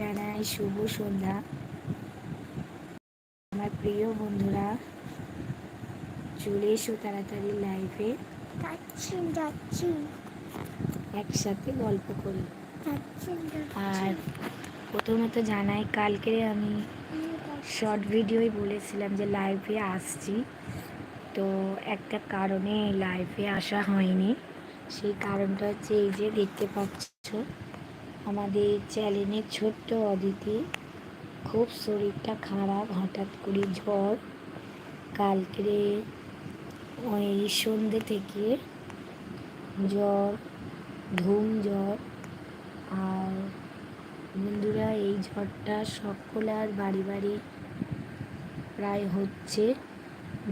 জানাই শুভ সন্ধ্যা। আমার প্রিয় বন্ধুরা, চলে এসো তাড়াতাড়ি লাইভে। যাচ্ছি একসাথে গল্প করি। যাচ্ছি আর প্রথমত জানাই, কালকে আমি শর্ট ভিডিওই বলেছিলাম যে লাইভে আসছি, তো একটা কারণে লাইভে আসা হয়নি। সেই কারণটা হচ্ছে এই যে দেখতে পাচ্ছ, আমাদের চ্যানেলের ছোট্ট অদিতি খুব শরীরটা খারাপ, হঠাৎ করে জ্বর। কালকে ওই সন্ধ্যে থেকে জ্বর, ঘুম জ্বর। আর বন্ধুরা, এই জ্বরটা সকলের বাড়ি বাড়ি প্রায় হচ্ছে,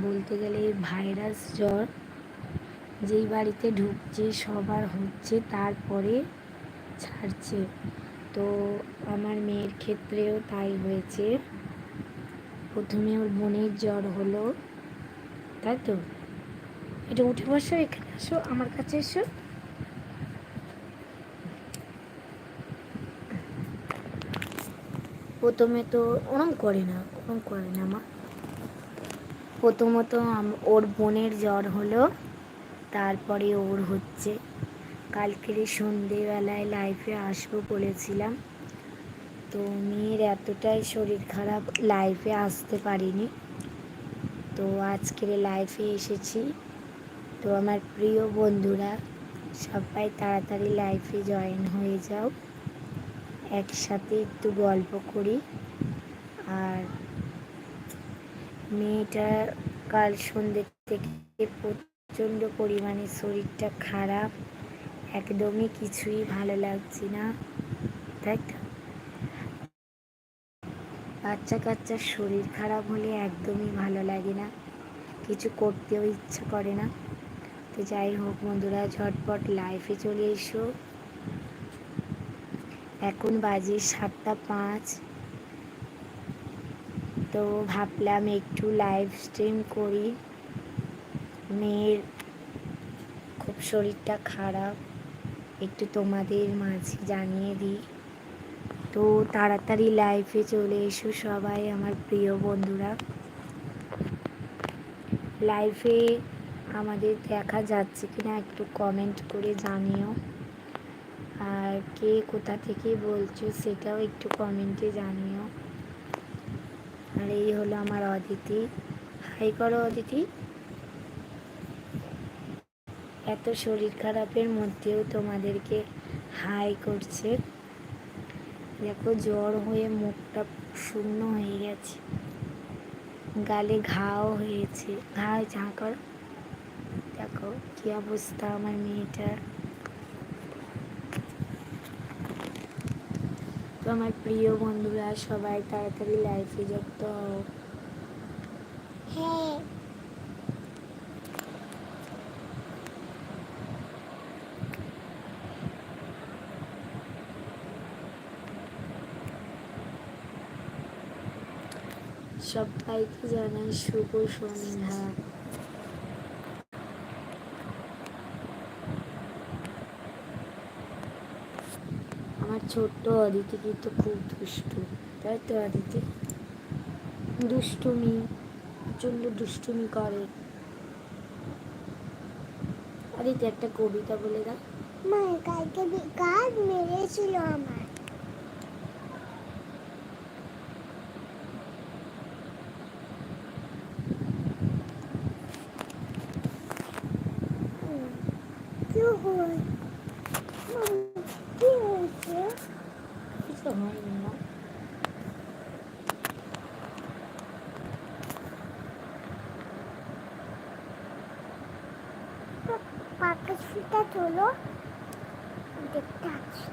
বলতে গেলে ভাইরাস জ্বর। যেই বাড়িতে ঢুকছে সবার হচ্ছে, তারপরে ছাড়ছে। তো আমার মেয়ের ক্ষেত্রেও তাই হয়েছে। প্রথমে ওর বোনের জ্বর হলো, তাই তো। এটা উঠে বসো, এখানে আসো, আমার কাছে এসো। প্রথমে তো ওরম করে না মা। প্রথমত ওর বোনের জ্বর হলো, তারপরে ওর হচ্ছে। কালকের সন্ধেবেলায় লাইভে আসবো বলেছিলাম, তো মেয়ের এতটাই শরীর খারাপ, লাইভে আসতে পারিনি। তো আজকের লাইভে এসেছি। তো আমার প্রিয় বন্ধুরা, সবাই তাড়াতাড়ি লাইভে জয়েন হয়ে যাও, একসাথে একটু গল্প করি। আর মেয়েটার কাল সন্ধ্যে থেকে প্রচণ্ড পরিমাণে শরীরটা খারাপ, একদমই কিছুই ভালো লাগছে না, তাই তো। বাচ্চা কাচ্চার শরীর খারাপ হলে একদমই ভালো লাগে না, কিছু করতেও ইচ্ছা করে না। তো যাই হোক বন্ধুরা, ঝটপট লাইভে চলে এসো। এখন বাজে 7:05। তো ভাবলাম একটু লাইভ স্ট্রিম করি। মেয়ের খুব শরীরটা খারাপ, একটু তোমাদের মাঝে জানিয়ে দিই। তো তাড়াতাড়ি লাইভে চলে এসো সবাই আমার প্রিয় বন্ধুরা। লাইভে আমাদের দেখা যাচ্ছে কিনা একটু কমেন্ট করে জানিও। আর কে কোথা থেকে বলছো সেটাও একটু কমেন্টে জানিও। আর এই হলো আমার অদিতি। হাই করো অদিতি। এত শরীর খারাপের মধ্যেও তোমাদেরকে হাই করছে। দেখো, জ্বর হয়ে মুখটা শূন্য হয়ে গেছে, গালে ঘাও হয়েছে। ঝাঁ কর, দেখো কি অবস্থা আমার মেয়েটার। তো আমার প্রিয় বন্ধুরা, সবাই তাড়াতাড়ি লাইফে যুক্ত হও। হ্যাঁ, সবাইকে জানাই শুভ সন্ধ্যা। আমার ছোট্ট অদিতি কিন্তু খুব দুষ্টু, তাই তো অদিতি? দুষ্টুমি, প্রচণ্ড দুষ্টুমি করে। অদিতি একটা কবিতা বলে দাও। মা কালকে বিকাল মেরেছিল আমার। কি হয়েছে? কিছু হয়নি না। পাকা সুতা তোলো, দেখতে আসছি।